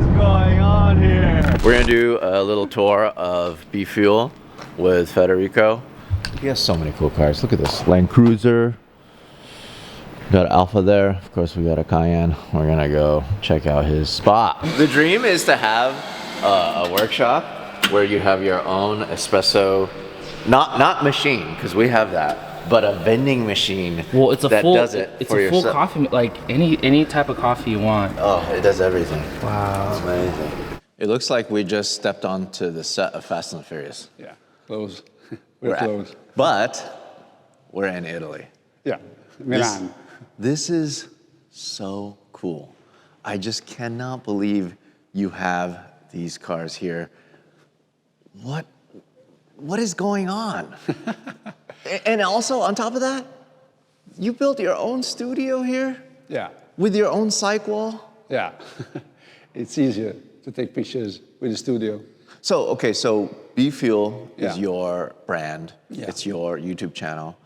is going on here? We're gonna do a little tour of BEFUEL with Federico. He has so many cool cars. Look at this Land Cruiser. We got Alpha there. Of course, we got a Cayenne. We're gonna go check out his spot. The dream is to have a workshop where you have your own espresso, not machine, because we have that, but a vending machine. Well, it's a that full. does it it's for a full yourself. coffee, like any type of coffee you want. Oh, it does everything. Wow. It's amazing. It looks like we just stepped onto the set of Fast and the Furious. Yeah, close. We're close. But we're in Italy. Yeah, Milan. This is so cool. I just cannot believe you have these cars here. What is going on? And also, on top of that, you built your own studio here? Yeah. With your own cyc wall? Yeah. It's easier to take pictures with the studio. So, okay, so BEFUEL is Yeah. your brand. Yeah. It's your YouTube channel.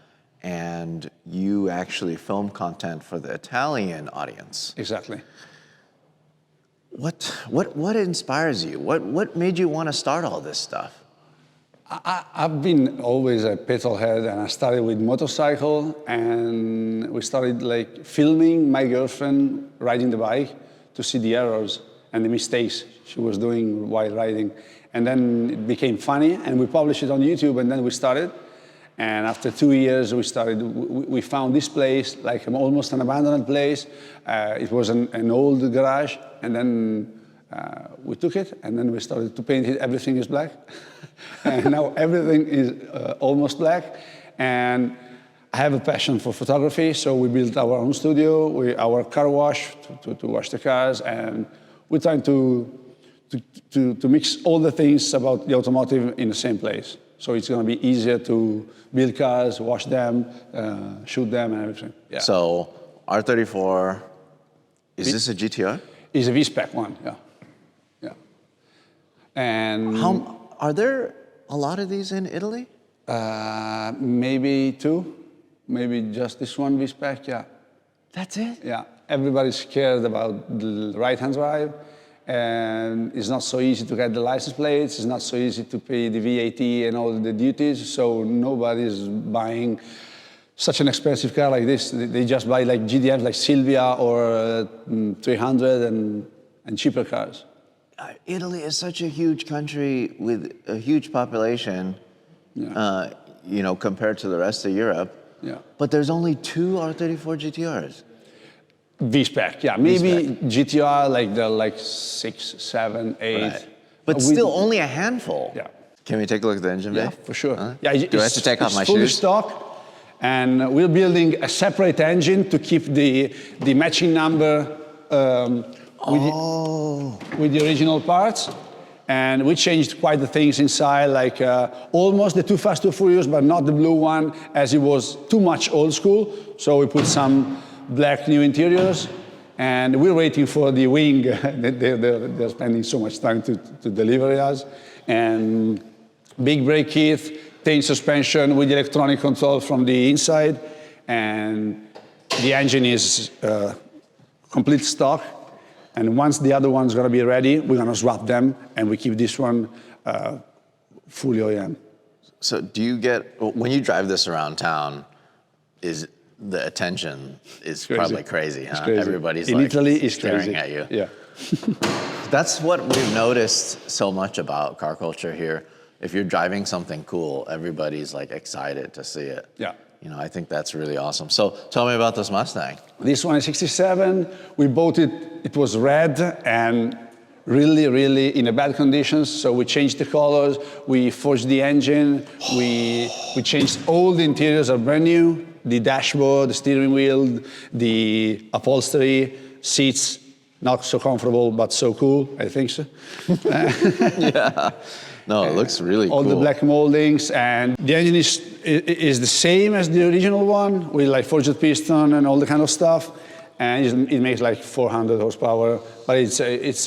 And you actually film content for the Italian audience. Exactly. What inspires you? What made you want to start all this stuff? I've been always a petrolhead, and I started with motorcycle, and we started like filming my girlfriend riding the bike to see the errors and the mistakes she was doing while riding. And then it became funny, and we published it on YouTube, and then we started. And after 2 years, we found this place, like almost an abandoned place. It was an old garage, and then we took it, and then we started to paint it. Everything is black. And now everything is almost black. And I have a passion for photography, so we built our own studio, our car wash to wash the cars, and we're trying to mix all the things about the automotive in the same place. So it's going to be easier to build cars, wash them, shoot them, and everything. Yeah. So R34, is this a GTR? It's a V-Spec one, yeah. Yeah. And Are there a lot of these in Italy? maybe 2, maybe just this one V-Spec, yeah. That's it? Yeah, everybody's scared about the right-hand drive, and it's not so easy to get the license plates, it's not so easy to pay the VAT and all the duties, so nobody's buying such an expensive car like this. They just buy like JDMs like Silvia or 300 and cheaper cars. Italy is such a huge country with a huge population, Yeah. you know, compared to the rest of Europe. Yeah. But there's only 2 R34 GTRs. V-Spec, yeah, maybe GTR like the 6, 7, 8. Right. But still only a handful. Yeah. Can we take a look at the engine bay? Yeah, for sure. Yeah, do I have to take off my it's fully shoes? stock, and we're building a separate engine to keep the matching number with the original parts. And we changed quite the things inside, like almost the Too Fast, Too Furious, but not the blue one, as it was too much old school. So we put some black new interiors, and we're waiting for the wing. They're spending so much time to deliver us. And big brake kit, tail suspension with electronic control from the inside, and the engine is complete stock. And once the other one's gonna be ready, we're gonna swap them, and we keep this one fully OEM. So do you get, when you drive this around town, is the attention is probably crazy, huh? It's crazy. Everybody's in like Italy, it's staring crazy. at you. Yeah. That's what we've noticed so much about car culture here. If you're driving something cool, everybody's like excited to see it. Yeah. You know, I think that's really awesome. So tell me about this Mustang. This one is 67. We bought it, it was red and really, really in a bad conditions. So we changed the colors, we forged the engine, we changed all the interiors are brand new. The dashboard, the steering wheel, the upholstery, seats, not so comfortable, but so cool, I think so. Yeah. No, it looks really cool. All the black moldings, and the engine is the same as the original one, with like forged piston and all the kind of stuff. And it makes like 400 horsepower, but it's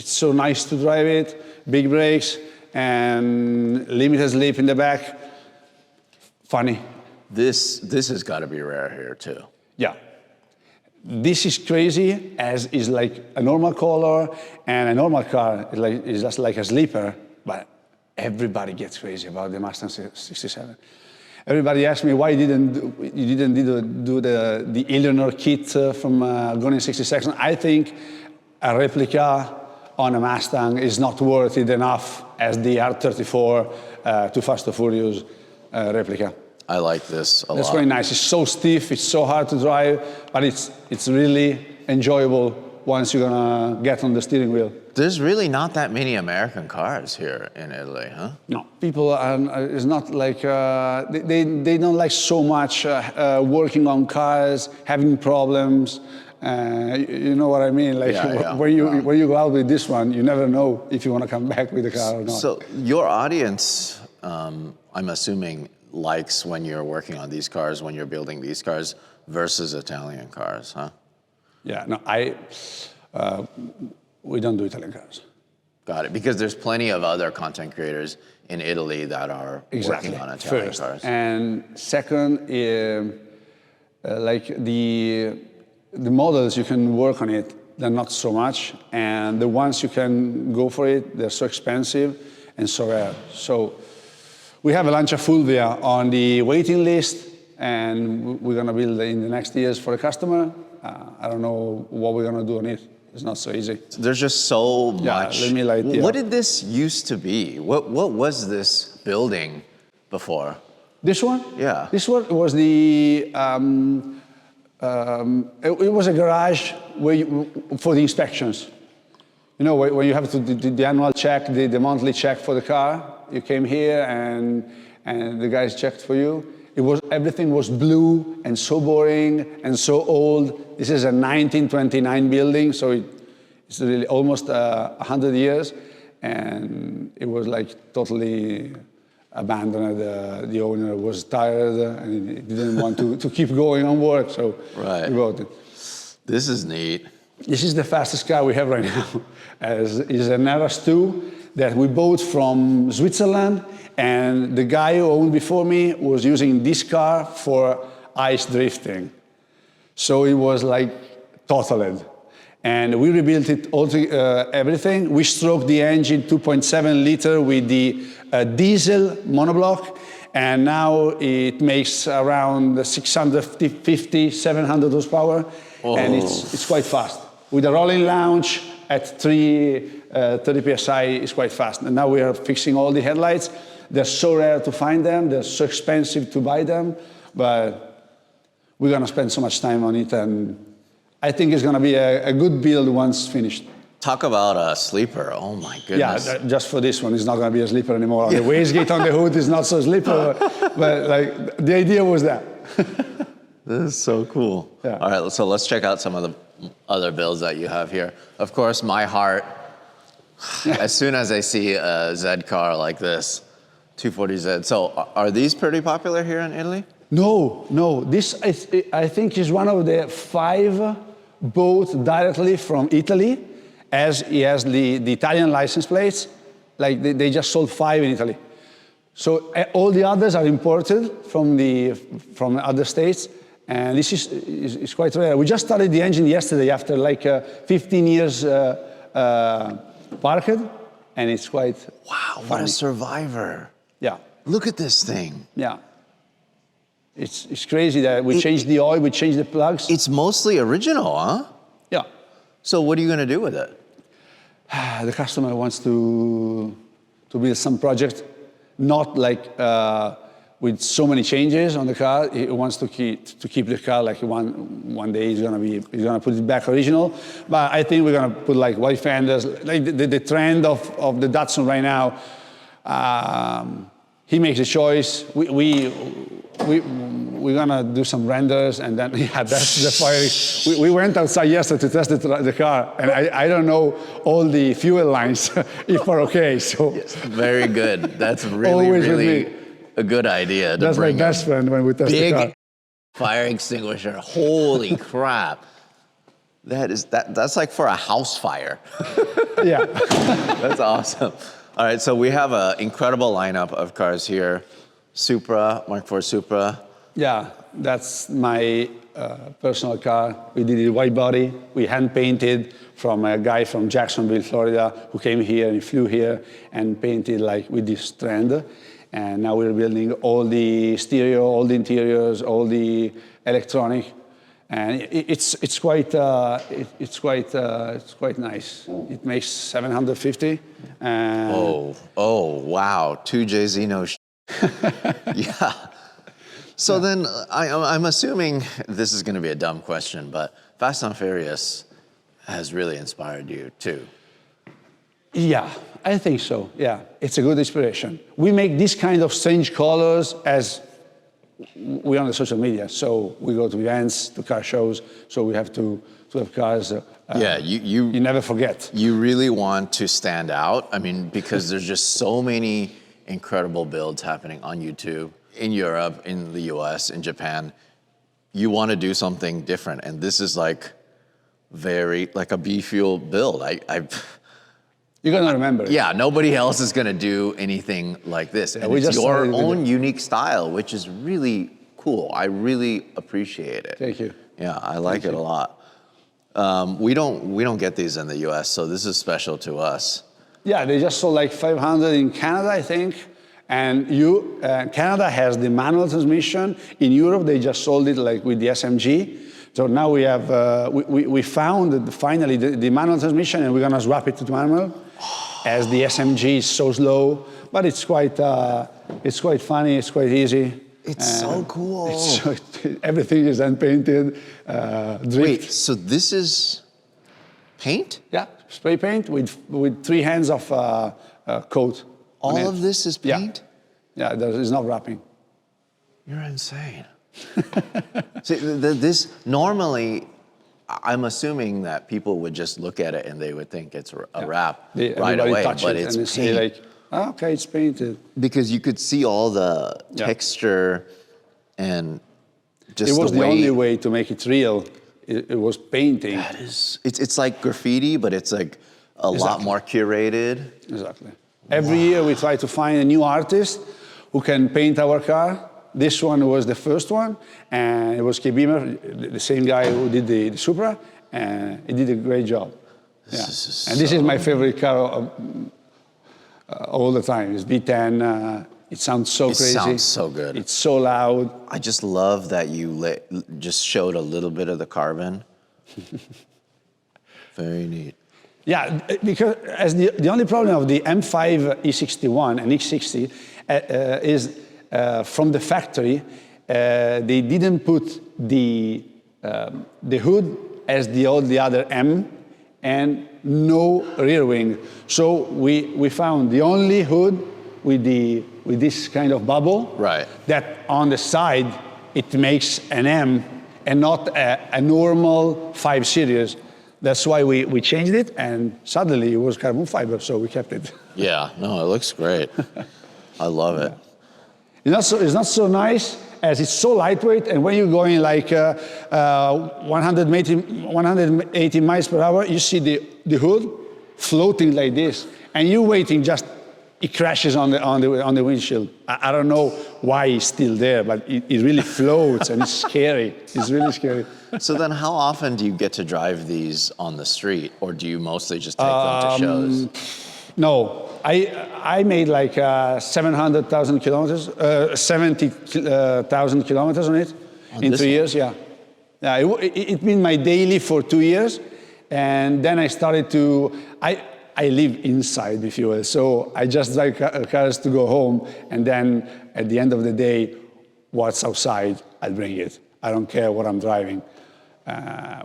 so nice to drive it. Big brakes and limited slip in the back. Funny. This has got to be rare here too. Yeah. this is crazy, as is like a normal color, and a normal car is just like a sleeper, but everybody gets crazy about the Mustang 67. Everybody asks me why you didn't do the Eleanor kit from Gone in 60 Seconds. I think a replica on a Mustang is not worth it enough as the R34 Too Fast, Too Furious replica. I like this a lot. That's very nice. It's so stiff, it's so hard to drive, but it's really enjoyable once you're gonna get on the steering wheel. There's really not that many American cars here in Italy, huh? No, people are, it's not like, they don't like so much working on cars, having problems. You know what I mean? Like when you go out with this one, you never know if you want to come back with the car or not. So your audience, I'm assuming, likes when you're working on these cars, when you're building these cars, versus Italian cars, huh? Yeah, no, we don't do Italian cars. Got it, because there's plenty of other content creators in Italy that are working on Italian cars. And second, like the models you can work on it, they're not so much, and the ones you can go for it, they're so expensive and so rare. So we have a Lancia Fulvia on the waiting list, and we're going to build in the next years for a customer. I don't know what we're going to do on it. It's not so easy. There's just so much. Let me light What did this used to be? What was this building before? This one? Yeah. This one was the, it was a garage for the inspections. You know, when you have to do the annual check, the monthly check for the car, you came here and the guys checked for you. Everything was blue and so boring and so old. This is a 1929 building, so it's really almost 100 years, and it was like totally abandoned. The owner was tired and he didn't want to keep going on work, so he bought it. This is neat. This is the fastest car we have right now. It's an RS2 that we bought from Switzerland, and the guy who owned before me was using this car for ice drifting. So it was like totaled. And we rebuilt it all everything. We stroked the engine 2.7 liter with the diesel monoblock, and now it makes around 650, 700 horsepower, and it's quite fast. With a rolling launch at 30 psi, it's quite fast. And now we are fixing all the headlights. They're so rare to find them, they're so expensive to buy them, but we're gonna spend so much time on it, and I think it's gonna be a good build once finished. Talk about a sleeper, oh my goodness. Yeah, just for this one, it's not gonna be a sleeper anymore. The wastegate on the hood is not so sleeper, but like, the idea was that. This is so cool. Yeah. All right, so let's check out some of the other builds that you have here. Of course, my heart, as soon as I see a Z car like this, 240Z. So are these pretty popular here in Italy? No. This, I think, is one of the 5 bought directly from Italy, as he has the Italian license plates. Like, they just sold 5 in Italy. So all the others are imported from other states, and this is quite rare. We just started the engine yesterday after like 15 years parked, and it's quite Wow, what a survivor. Yeah. Look at this thing. Yeah. It's crazy that we changed the oil, we changed the plugs. It's mostly original, huh? Yeah. So what are you gonna do with it? The customer wants to build some project, not like with so many changes on the car. He wants to keep the car like one day he's gonna put it back original. But I think we're gonna put like white fenders, like the trend of the Datsun right now. He makes a choice. We're gonna do some renders, and then that's the firing. We went outside yesterday to test the car, and I don't know all the fuel lines if are okay. So yes, very good. That's really a good idea. That's my best friend when we test the car. Big fire extinguisher. Holy crap! That's like for a house fire. Yeah, that's awesome. All right, so we have an incredible lineup of cars here. Supra, Mark IV Supra, Yeah, that's my personal car. We did it white body. We hand painted from a guy from Jacksonville, Florida, who came here and flew here and painted like with this trend. And now we're building all the stereo, all the interiors, all the electronic, and it's quite nice. It makes 750. Oh, wow. 2JZ, no yeah. So then I'm assuming this is going to be a dumb question, but Fast and Furious has really inspired you too. Yeah, I think so. Yeah, it's a good inspiration. We make this kind of strange colors as we're on the social media. So we go to events, to car shows. So we have to have cars. Yeah, you never forget. You really want to stand out. I mean, because there's just so many incredible builds happening on YouTube, in Europe, in the US, in Japan. You want to do something different, and this is like a BEFUEL build. You're gonna remember it. Yeah, nobody else is gonna do anything like this. Yeah, and it's your own unique style, which is really cool. I really appreciate it. Thank you. Yeah, I like it a lot. We don't get these in the US, so this is special to us. Yeah, they just sold like 500 in Canada, I think. And Canada has the manual transmission. In Europe, they just sold it like with the SMG. So now we have, we found finally the manual transmission, and we're gonna swap it to manual, as the SMG is so slow. But it's quite funny, it's quite easy. It's so cool. Everything is hand painted. Wait, so this is paint? Yeah, spray paint with 3 hands of coat. All of this is paint? Yeah, there is no wrapping. You're insane. See, this normally, I'm assuming that people would just look at it and they would think it's a wrap right away, but it's paint. Say like, oh, okay, it's painted. Because you could see all the texture and just it was the way. The only way to make it real. It was painting. That is, it's like graffiti, but it's like a lot more curated. Exactly. Every year we try to find a new artist who can paint our car. This one was the first one, and it was K. Beamer, the same guy who did the Supra, and he did a great job. This is my favorite car all the time. It's V10. It sounds so crazy. It sounds so good. It's so loud. I just love that you just showed a little bit of the carbon. Very neat. Yeah, because as the only problem of the M5 E61 and X60 is from the factory, they didn't put the hood as the other M and no rear wing. So we found the only hood with this kind of bubble. Right. That on the side it makes an M and not a normal 5 Series. That's why we changed it, and suddenly it was carbon fiber, so we kept it. Yeah, no, it looks great. I love it. It's not so nice as it's so lightweight, and when you're going like 180 miles per hour, you see the hood floating like this, and you're waiting just, it crashes on the windshield. I don't know why it's still there, but it really floats, and it's scary. It's really scary. So then how often do you get to drive these on the street, or do you mostly just take them to shows? No, I made like 700,000 kilometers, 70,000 kilometers on it in 3 years, yeah. It been my daily for 2 years, and then I started to, I live inside BEFUEL, so I just drive cars to go home, and then at the end of the day, what's outside, I'll bring it. I don't care what I'm driving.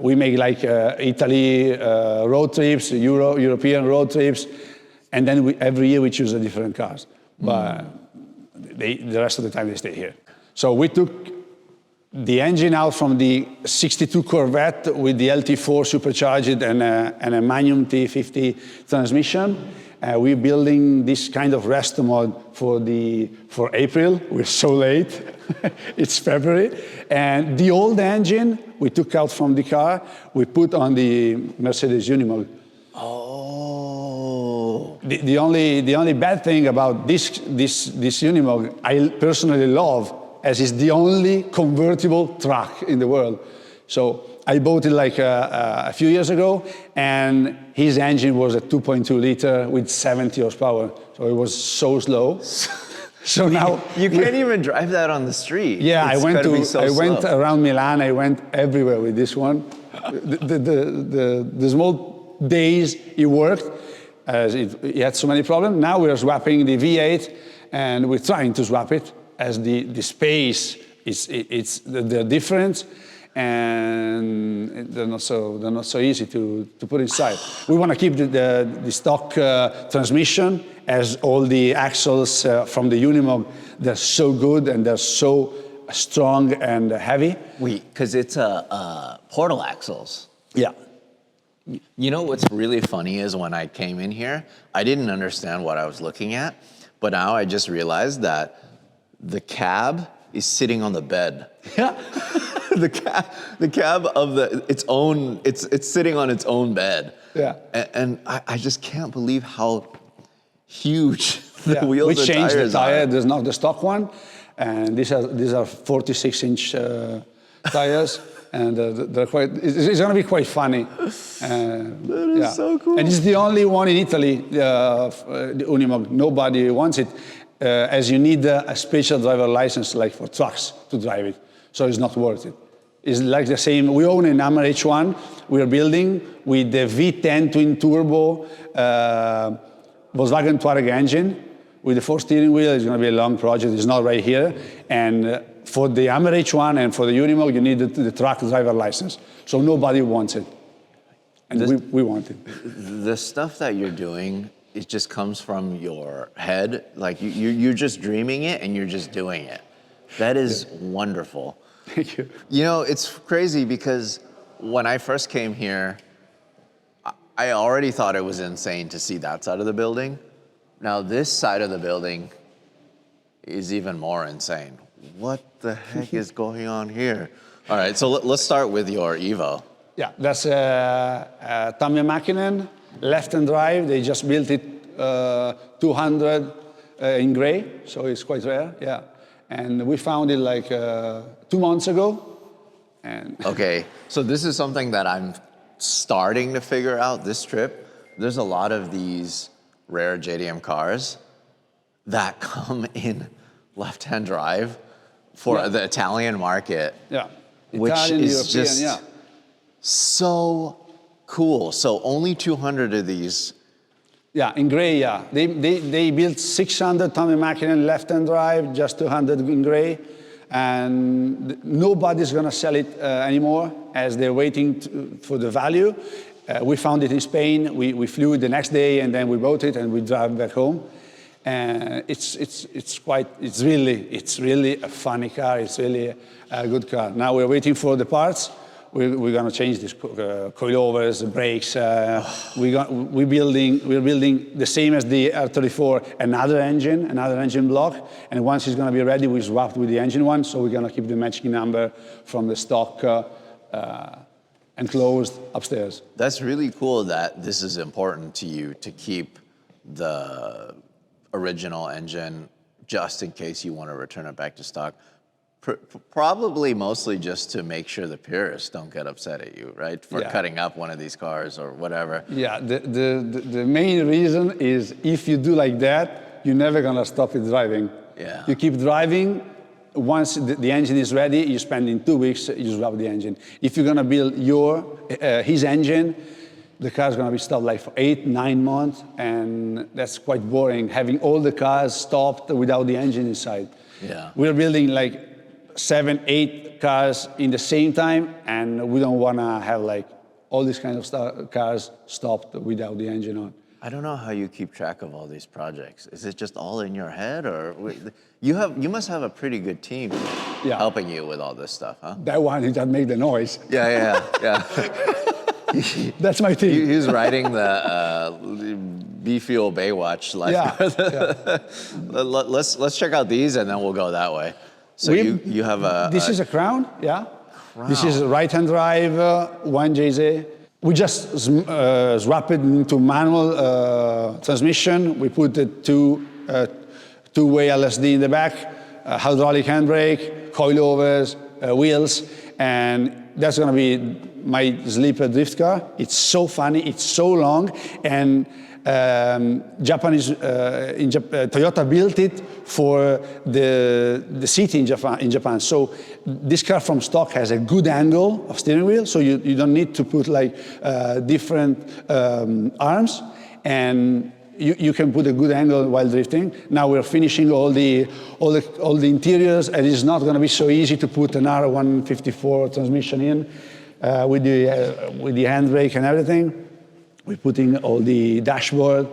We make like Italy road trips, European road trips, and then every year we choose a different cars. But the rest of the time they stay here. So we took the engine out from the 62 Corvette with the LT4 supercharged and a Magnum T50 transmission. We're building this kind of Restomod for April. We're so late. It's February. And the old engine we took out from the car, we put on the Mercedes Unimog. Oh. The only bad thing about this Unimog, I personally love as it's the only convertible truck in the world. So I bought it like a few years ago, and his engine was a 2.2 liter with 70 horsepower. So it was so slow. So now you can't even drive that on the street. Yeah, I went around Milan. I went everywhere with this one. The small days it worked, as it had so many problems. Now we're swapping the V8, and we're trying to swap it as the space it's the difference, and they're not so easy to put inside. We want to keep the stock transmission, as all the axles from the Unimog, they're so good and they're so strong and heavy. Because it's portal axles. Yeah. You know what's really funny is when I came in here, I didn't understand what I was looking at, but now I just realized that the cab is sitting on the bed. Yeah. the cab of its own, it's sitting on its own bed. Yeah. And I just can't believe how huge the wheels We and changed tires the tire. are. There's not the stock one, and these are 46-inch tires, and they're quite. It's going to be quite funny. That is so cool. And it's the only one in Italy, the Unimog. Nobody wants it, as you need a special driver license, like for trucks, to drive it. So it's not worth it. It's like the same. We own an Hammer H1. We are building with the V10 twin turbo Volkswagen Touareg engine with the 4 steering wheel. It's going to be a long project. It's not right here. And for the Hammer H1 and for the Unimog, you need the truck driver license. So nobody wants it. And we want it. The stuff that you're doing, it just comes from your head. Like you're just dreaming it and you're just doing it. That is wonderful. Thank you. You know, it's crazy because when I first came here, I already thought it was insane to see that side of the building. Now this side of the building is even more insane. What the heck is going on here? All right, so let's start with your Evo. Yeah, That's Tommy Mäkinen, left-hand drive. They just built it 200 in gray, so it's quite rare, yeah. And we found it like 2 months ago. And Okay, so this is something that I'm starting to figure out this trip. There's a lot of these rare JDM cars that come in left-hand drive for the Italian market, yeah, which Italian, is European, just yeah. so cool. So only 200 of these. Yeah, in gray, yeah. They built 600 Tommy Mäkinen left-hand drive, just 200 in gray, and nobody's gonna sell it anymore as they're waiting for the value. We found it in Spain. We flew the next day, and then we bought it and we drove back home. And it's really a funny car. It's really a good car. Now we're waiting for the parts. We're going to change these coilovers, brakes. We're building the same as the R34, another engine block. And once it's going to be ready, we swapped with the engine one. So we're going to keep the matching number from the stock enclosed upstairs. That's really cool that this is important to you to keep the original engine just in case you want to return it back to stock. Probably mostly just to make sure the purists don't get upset at you, right? For cutting up one of these cars or whatever. Yeah, the main reason is if you do like that, you're never gonna stop it driving. Yeah. You keep driving. Once the engine is ready, you spend in 2 weeks, you swap the engine. If you're gonna build his engine, the car's gonna be stopped like for 8-9 months, and that's quite boring, having all the cars stopped without the engine inside. Yeah. We're building like 7-8 cars in the same time, and we don't want to have like all these kinds of cars stopped without the engine on. I don't know how you keep track of all these projects. Is it just all in your head, or you must have a pretty good team helping you with all this stuff, huh? That one that make the noise. Yeah. That's my team. He's riding the BEFUEL Baywatch life. Let's check out these, and then we'll go that way. So you have a... This is a Crown, yeah. Crown. This is a right-hand drive, 1JZ. We just swap it into manual transmission. We put the two-way LSD in the back, hydraulic handbrake, coilovers, wheels, and that's gonna be my sleeper drift car. It's so funny, it's so long, and Toyota built it for the city in Japan. So this car from stock has a good angle of steering wheel, so you don't need to put like different arms, and you can put a good angle while drifting. Now we're finishing all the interiors, and it's not going to be so easy to put an R154 transmission in with the handbrake and everything. We're putting all the dashboard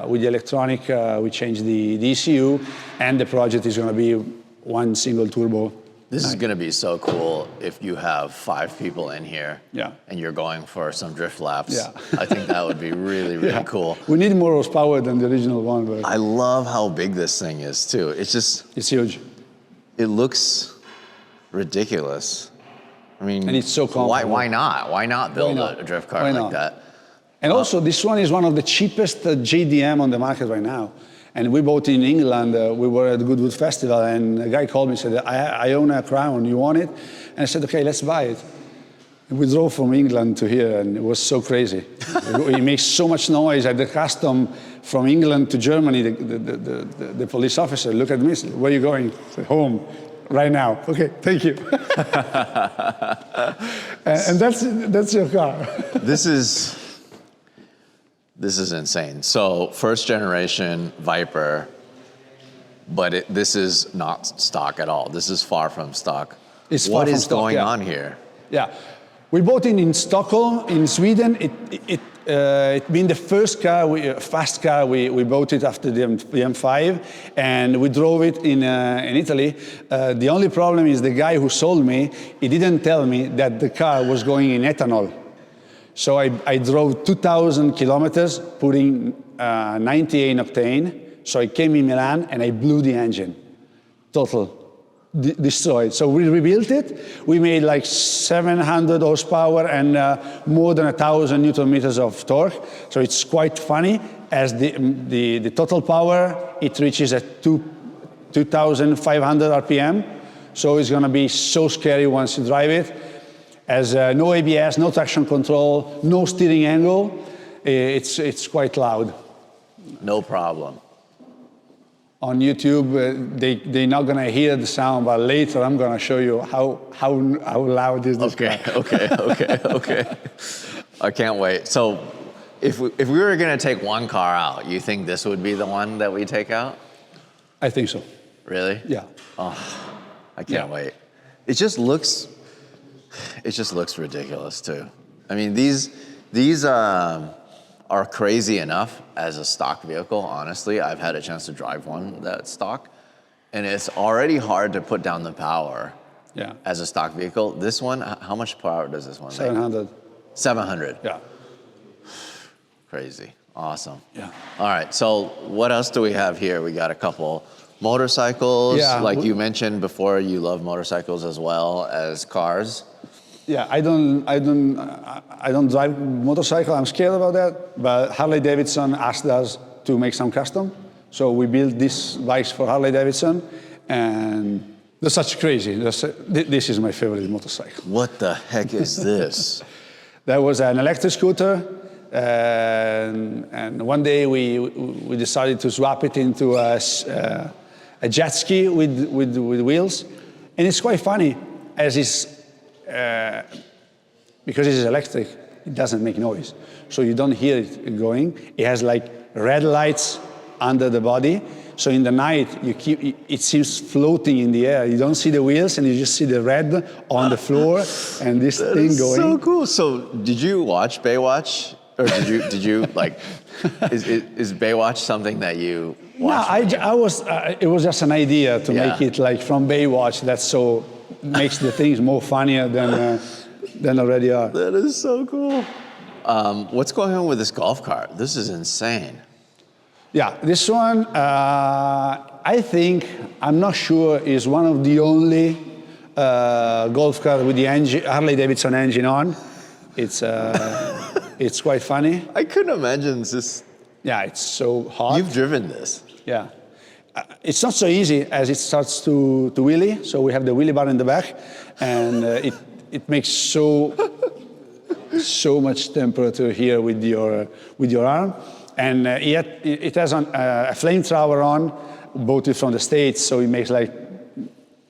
with the electronic. We changed the ECU, and the project is going to be one single turbo. This is going to be so cool if you have 5 people in here, and you're going for some drift laps. Yeah. I think that would be really, really cool. We need more horsepower than the original one. But I love how big this thing is too. It's huge. It looks ridiculous. I mean, and it's so comfortable. Why not? Why not build a drift car like that? And also, this one is one of the cheapest JDM on the market right now. And we bought it in England. We were at the Goodwood Festival, and a guy called me and said, I own a Crown, you want it? And I said, okay, let's buy it. And we drove from England to here, and it was so crazy. It makes so much noise. At the custom from England to Germany, the police officer looked at me, said, where are you going? I said, home. Right now. Okay, thank you. and that's your car. This is insane. So first generation Viper, but this is not stock at all. This is far from stock. What is going on here? Yeah, we bought it in Stockholm, in Sweden. It been the first car, fast car. We bought it after the M5, and we drove it in Italy. The only problem is the guy who sold me, he didn't tell me that the car was going in ethanol. So I drove 2,000 kilometers, putting 98 octane. So I came in Milan and I blew the engine, total. Destroyed. So we rebuilt it. We made like 700 horsepower and more than 1,000 Newton meters of torque. So it's quite funny. As the total power, it reaches at 2,500 RPM. So it's going to be so scary once you drive it. As no ABS, no traction control, no steering angle. It's quite loud. No problem. On YouTube, they're not going to hear the sound, but later I'm going to show you how loud is this car. Okay. I can't wait. So if we were going to take one car out, you think this would be the one that we take out? I think so. Really? Yeah. Oh, I can't wait. It just looks ridiculous too. I mean, these are crazy enough as a stock vehicle. Honestly, I've had a chance to drive one that's stock, and it's already hard to put down the power as a stock vehicle. This one, how much power does this one make? 700. 700? Yeah. Crazy. Awesome. Yeah. All right, so what else do we have here? We got a couple motorcycles. Yeah. Like you mentioned before, you love motorcycles as well as cars. Yeah, I don't drive motorcycle. I'm scared about that. But Harley Davidson asked us to make some custom, so we built these bikes for Harley Davidson, and they're such crazy. This is my favorite motorcycle. What the heck is this? That was an electric scooter, and one day we decided to swap it into a jet ski with wheels, and it's quite funny as it's. Because it's electric, it doesn't make noise. So you don't hear it going. It has like red lights under the body. So in the night, it seems floating in the air. You don't see the wheels, and you just see the red on the floor and this thing going. So cool. So did you watch Baywatch? Or did you like, is Baywatch something that you watched? No, it was just an idea to make it like from Baywatch. That's so makes the things more funnier than already are. That is so cool. What's going on with this golf cart? This is insane. Yeah, this one, I think, I'm not sure, is one of the only golf cart with the Harley Davidson engine on. It's quite funny. I couldn't imagine this. Yeah, it's so hot. You've driven this. Yeah. It's not so easy as it starts to wheelie. So we have the wheelie bar in the back, and it makes so much temperature here with your arm, and yet it has a flamethrower on, bought it from the States, so it makes like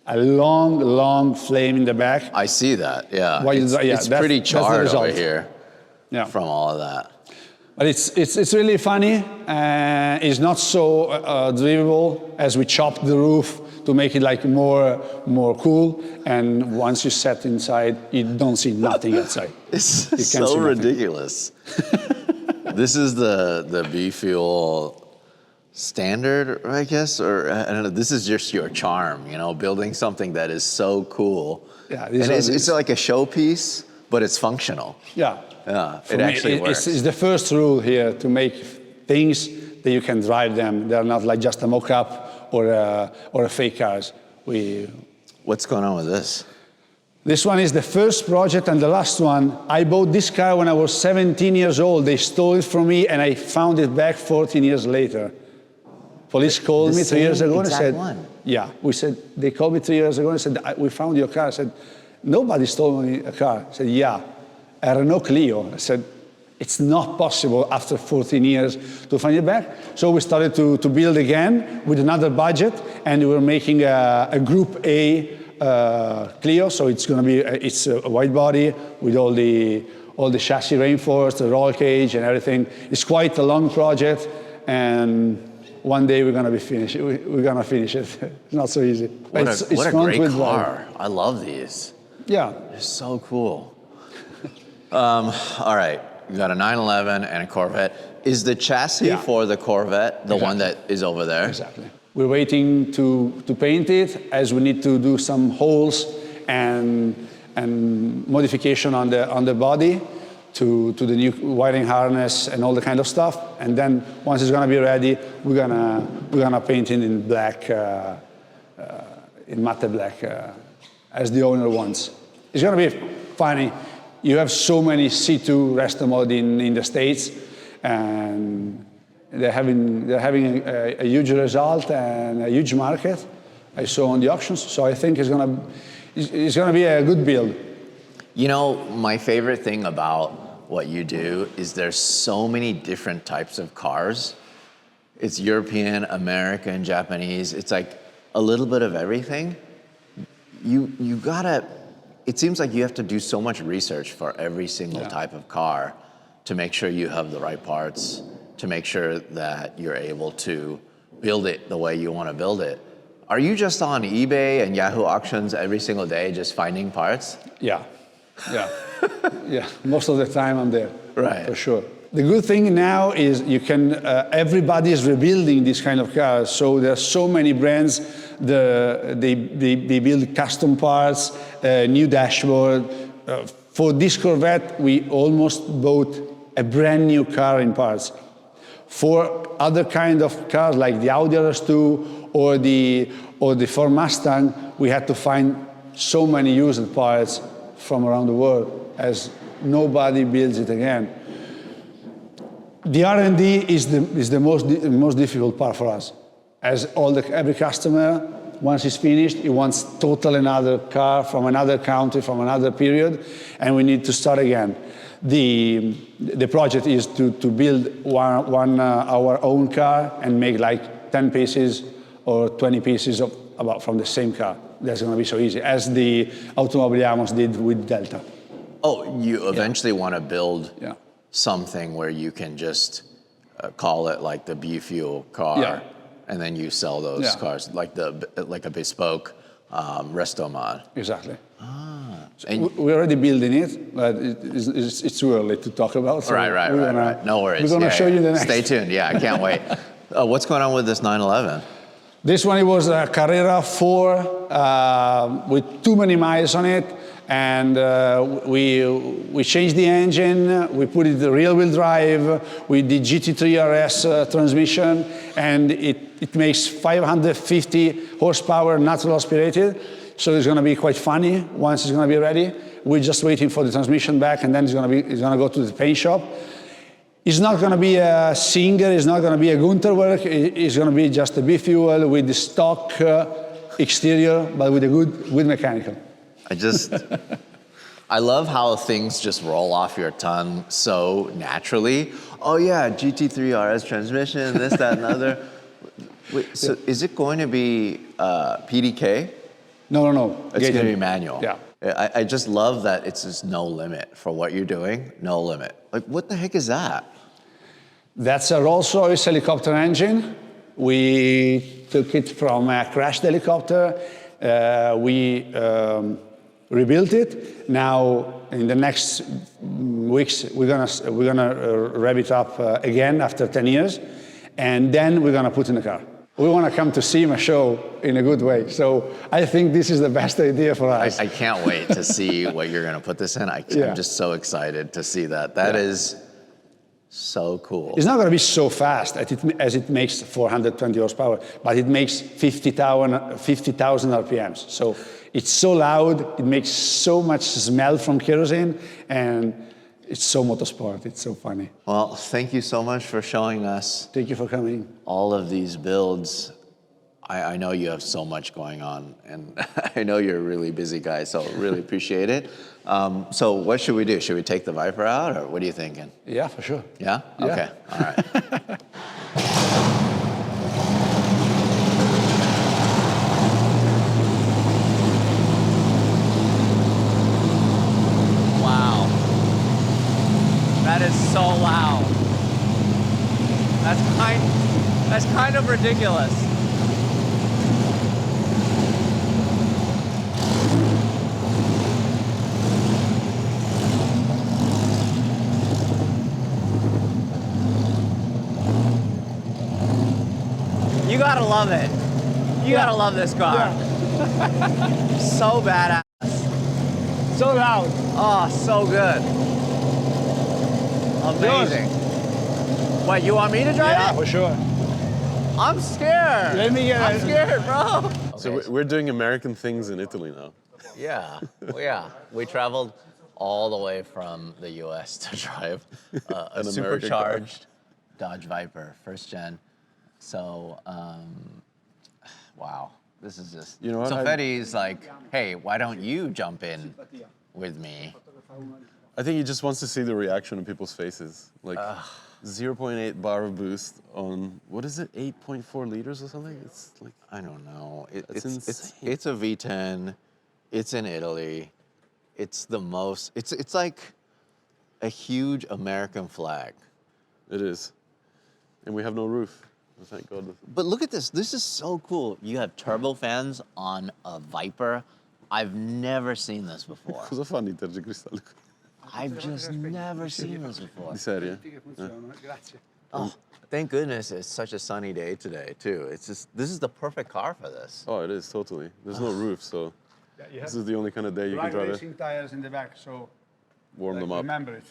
a long flame in the back. I see that. Yeah, It's pretty charred over here. Yeah. From all of that. But it's really funny. It's not so drivable as we chopped the roof to make it like more cool. And once you set inside, you don't see nothing outside. It's so ridiculous. This is the BEFUEL standard, I guess, or I don't know. This is just your charm, you know, building something that is so cool. Yeah, and it's like a showpiece, but it's functional. Yeah. Yeah, it actually works. It's the first rule here to make things that you can drive them. They're not like just a mock-up or a fake cars. What's going on with this? This one is the first project and the last one. I bought this car when I was 17 years old. They stole it from me and I found it back 14 years later. Police called me 3 years ago and said, yeah, they called me 3 years ago and said, we found your car. I said, nobody stole me a car. I said, yeah. A Renault Clio. I said, it's not possible after 14 years to find it back. So we started to build again with another budget, and we were making a Group A Clio. So it's going to be it's a wide body with all the chassis reinforced, the roll cage, and everything. It's quite a long project, and one day we're going to be finished. We're going to finish it. It's not so easy. What a great car! I love these. Yeah, they're so cool. All right, you got a 911 and a Corvette. Is the chassis for the Corvette the one that is over there? Exactly. We're waiting to paint it, as we need to do some holes and modification on the body to the new wiring harness and all the kind of stuff. And then once it's gonna be ready, we're gonna paint it in black, in matte black, as the owner wants. It's gonna be funny. You have so many C2 Restomodding in the States, and they're having a huge result and a huge market. I saw on the auctions, so I think it's gonna be a good build. You know, my favorite thing about what you do is there's so many different types of cars. It's European, American, Japanese. It's like a little bit of everything. You gotta. It seems like you have to do so much research for every single type of car to make sure you have the right parts, to make sure that you're able to build it the way you want to build it. Are you just on eBay and Yahoo auctions every single day just finding parts? Yeah. Yeah, most of the time I'm there. Right. For sure. The good thing now is you can, everybody is rebuilding these kind of cars. So there are so many brands, they build custom parts, new dashboard. For this Corvette, we almost bought a brand new car in parts. For other kind of cars like the Audi RS2 or the Ford Mustang, we had to find so many used parts from around the world, as nobody builds it again. The R&D is the most difficult part for us. As every customer, once it's finished, he wants total another car from another country, from another period, and we need to start again. The project is to build our own car and make like 10 pieces or 20 pieces from the same car. That's going to be so easy, as the Automobiliamos did with Delta. Oh, you eventually want to build something where you can just call it like the BEFUEL car, and then you sell those cars like a bespoke Restomod. Exactly. So we're already building it, but it's too early to talk about. So right. No worries. We're going to show you the next. Stay tuned. Yeah, I can't wait. What's going on with this 911? This one, it was a Carrera 4 with too many miles on it, and we changed the engine, we put it in rear-wheel drive with the GT3 RS transmission, and it makes 550 horsepower natural aspirated, so it's going to be quite funny once it's going to be ready. We're just waiting for the transmission back, and then it's going to go to the paint shop. It's not going to be a Singer, it's not going to be a Gunter work, it's going to be just a BEFUEL with the stock exterior, but with a good mechanical. I love how things just roll off your tongue so naturally. Oh yeah, GT3 RS transmission, this, that, and other. Wait, so is it going to be PDK? No. It's going to be manual. Yeah. I just love that it's just no limit for what you're doing, no limit. Like, what the heck is that? That's a Rolls-Royce helicopter engine. We took it from a crashed helicopter. We rebuilt it. Now, in the next weeks, we're gonna rev it up again after 10 years, and then we're gonna put in the car. We want to come to SEMA show in a good way. So I think this is the best idea for us. I can't wait to see what you're going to put this in. I'm just so excited to see that. That is so cool. It's not going to be so fast as it makes 420 horsepower, but it makes 50,000 RPMs. So it's so loud, it makes so much smell from kerosene, and it's so motorsport, it's so funny. Well, thank you so much for showing us. Thank you for coming. All of these builds. I know you have so much going on, and I know you're a really busy guy, so really appreciate it. So what should we do? Should we take the Viper out, or what are you thinking? Yeah, for sure. Yeah? Okay, all right. That is so loud. That's kind of ridiculous. You gotta love it. You gotta love this car. Yeah. So badass. So loud. Oh, so good. Amazing. What, you want me to drive it? Yeah, for sure. I'm scared. Let me get it. I'm scared, bro. So we're doing American things in Italy now. Yeah, well, yeah. We traveled all the way from the US to drive a supercharged Dodge Viper, first gen. So, wow, this is just... You know what? So Fetty's like, hey, why don't you jump in with me? I think he just wants to see the reaction on people's faces. Like 0.8 bar of boost on, what is it, 8.4 liters or something? It's like, I don't know. It's insane. It's a V10. It's in Italy. It's the most, it's like a huge American flag. It is. And we have no roof. Thank God. But look at this. This is so cool. You have turbofans on a Viper. I've never seen this before. Cosa fa l'Inter di cristallo? I've just never seen this before. Di serie? Oh, thank goodness it's such a sunny day today, too. It's just, this is the perfect car for this. Oh, it is, totally. There's no roof, so this is the only kind of day you can drive it. Racing tires in the back, so Warm them up. remember it.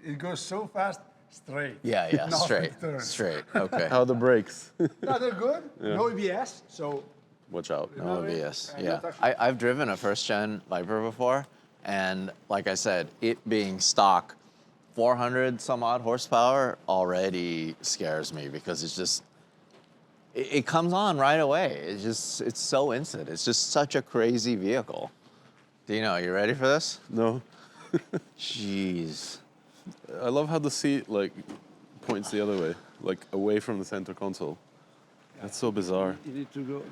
It goes so fast, straight. Yeah, Nothing straight, turns. straight, okay. How are the brakes? No, they're good. Yeah. No ABS, so Watch out. No ABS, yeah. I've driven a first-gen Viper before, and like I said, it being stock, 400 some odd horsepower already scares me because it's just, it comes on right away. It's so instant. It's just such a crazy vehicle. Dino, you ready for this? No. Jeez. I love how the seat like points the other way, like away from the center console. That's so bizarre. you need to go.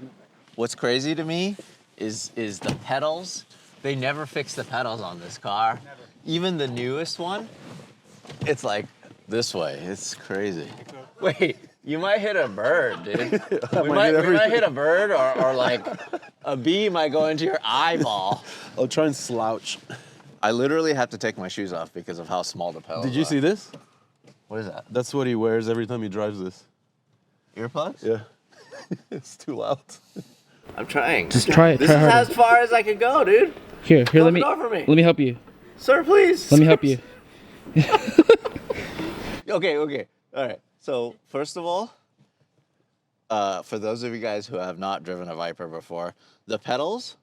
What's crazy to me is the pedals. They never fix the pedals on this car. Never. Even the newest one, it's like this way. It's crazy. Wait, you might hit a bird, dude. we might hit a bird or like a bee might go into your eyeball. I'll try and slouch. I literally have to take my shoes off because of how small the pedals are. Did you see this? What is that? That's what he wears every time he drives this. Earplugs? Yeah. It's too loud. I'm trying. Just try it. This Try is harder. as far as I can go, dude. Here, let me Open the door for me. let me help you. Sir, please. Let me help you. Okay. All right. So first of all, for those of you guys who have not driven a Viper before, the pedals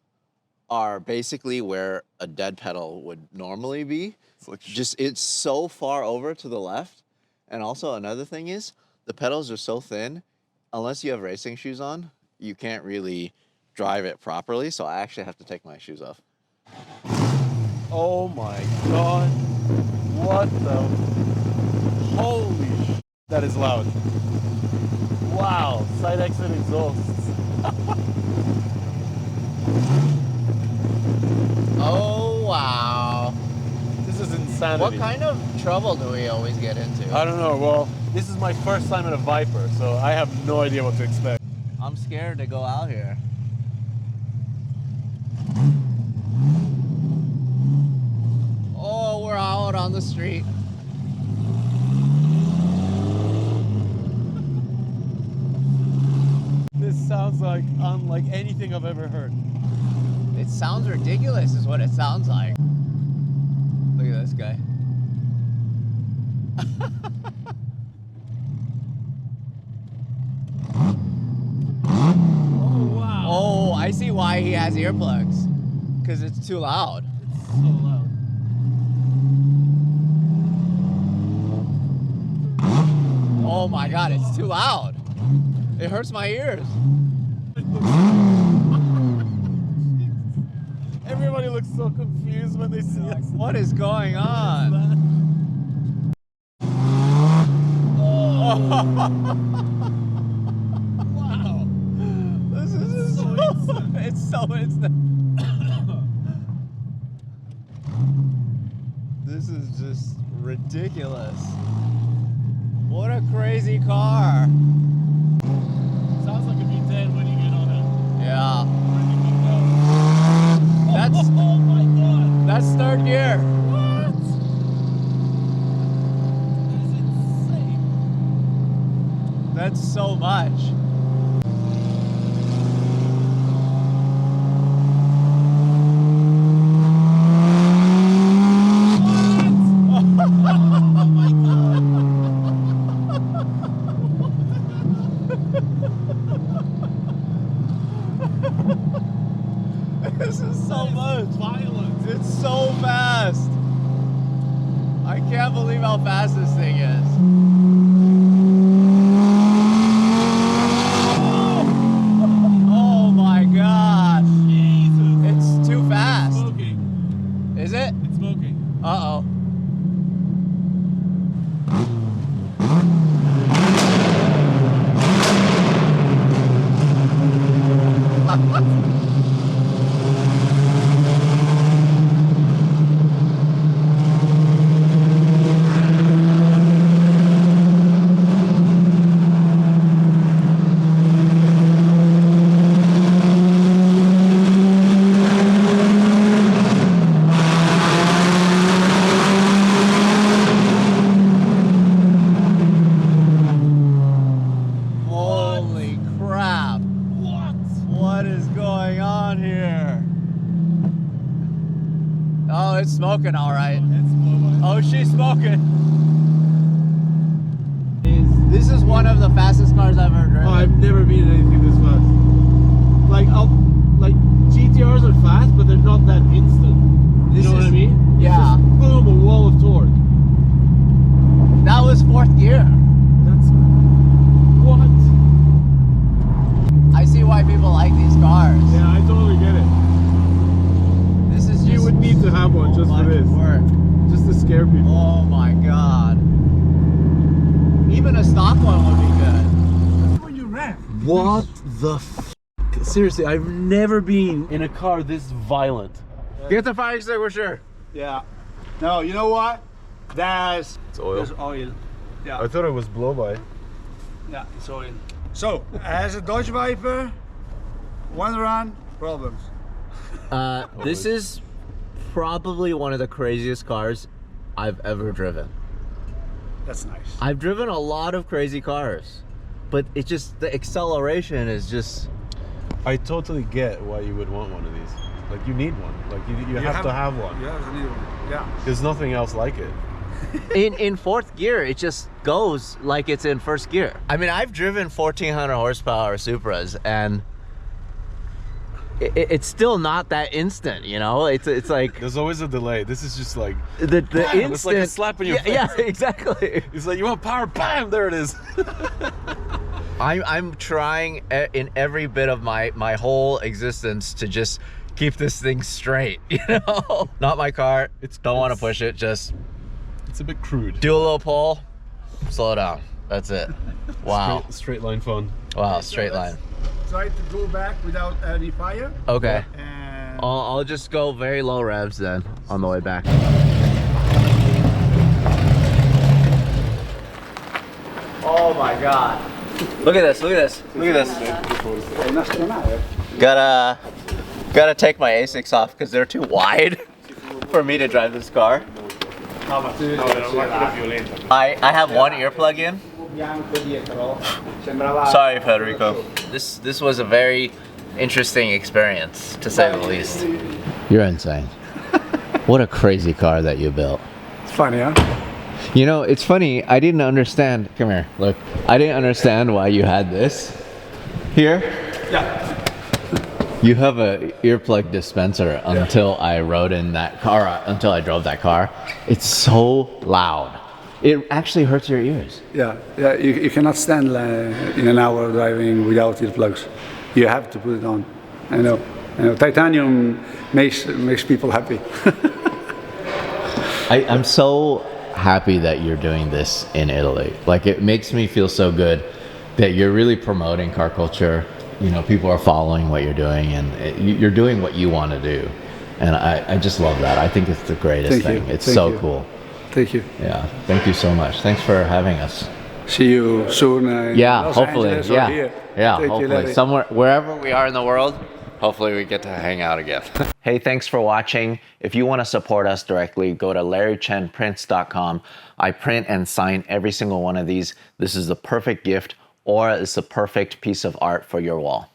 are basically where a dead pedal would normally be. It's like it's so far over to the left, And also another thing is, the pedals are so thin, unless you have racing shoes on, you can't really drive it properly, so I actually have to take my shoes off. Oh my God. What the? Holy sh**, that is loud. Wow, side exit exhausts. Oh, wow. This is insanity. What kind of trouble do we always get into? I don't know, well, this is my first time in a Viper, so I have no idea what to expect. I'm scared to go out here. Oh, we're out on the street. This sounds like unlike anything I've ever heard. It sounds ridiculous is what it sounds like. Look at this guy. Oh, wow. Oh, I see why he has earplugs. Because it's too loud. It's so loud. Oh my God, it's too loud. It hurts my ears. Everybody looks so confused when they see us. What is going on? Wow. This is so instant. It's so instant. This is just ridiculous. What a crazy car. Sounds like a V10 when you get on it. Yeah. That's, That's oh my God. that's third gear. What? That is insane. That's so much. This is so much. Violent. It's so fast. I can't believe how fast this thing is. Oh my gosh. Jesus. It's too fast. Smoking. Is it? It's smoking. Uh-oh. Holy crap. What? What is going on here? Oh, it's smoking all right. It's smoking. Oh, she's smoking. This is one of the fastest cars I've ever driven. Oh, I've never been in anything this fast. Like GTRs are fast, but they're not that instant. You know what I mean? Yeah. It's just boom, a wall of torque. That was fourth gear. That's what? I see why people like these cars. Yeah, I totally get it. This is You just would need to have one so just for much this, work. just to scare people. Oh my God. Even a stock one would be good. When you ran. What the f? Seriously, I've never been in a car this violent. Get the fire extinguisher. Yeah. No, you know what? There's oil. There's oil. Yeah. I thought it was blow by. Yeah, it's oil. So, as a Dodge Viper, one run, problems. This is probably one of the craziest cars I've ever driven. That's nice. I've driven a lot of crazy cars, but it just, the acceleration is just... I totally get why you would want one of these. Like, you need one. Like, you have to have one. Yeah, you need one. Yeah. There's nothing else like it. In fourth gear, it just goes like it's in first gear. I mean, I've driven 1,400 horsepower Supras, and it's still not that instant, you know? It's like There's always a delay. This is just like the bam, instant. it's like a slap in your face. Yeah, exactly. It's like, you want power? Bam! There it is. I'm trying in every bit of my whole existence to just keep this thing straight, you know? Not my car. Don't want to push it. Just It's a bit crude. do a little pull, slow down. That's it. Wow. Straight line fun. Wow, straight line. Try to go back without any fire. Okay. And I'll just go very low revs then on the way back. Oh my God. Look at this, look at this, look at this. Gotta take my Asics off because they're too wide for me to drive this car. I have one earplug in. Sorry, Federico. This was a very interesting experience, to say the least. You're insane. What a crazy car that you built. It's funny, huh? You know, it's funny, I didn't understand, come here, look. I didn't understand why you had this here. Yeah. You have a earplug dispenser until I rode in that car, until I drove that car. It's so loud. It actually hurts your ears. Yeah, yeah. You cannot stand in an hour driving without earplugs. You have to put it on. I know. Titanium makes people happy. I'm so happy that you're doing this in Italy. Like, it makes me feel so good that you're really promoting car culture. You know, people are following what you're doing, and you're doing what you want to do. And I just love that. I think it's the greatest thing. It's so cool. Thank you. Yeah, thank you so much. Thanks for having us. See you soon. In Los hopefully. Angeles or Yeah, here. yeah, Thank you, hopefully. Larry. Somewhere, wherever we are in the world, hopefully we get to hang out again. Hey, thanks for watching. If you want to support us directly, go to larrychenprints.com. I print and sign every single one of these. This is the perfect gift, or it's the perfect piece of art for your wall.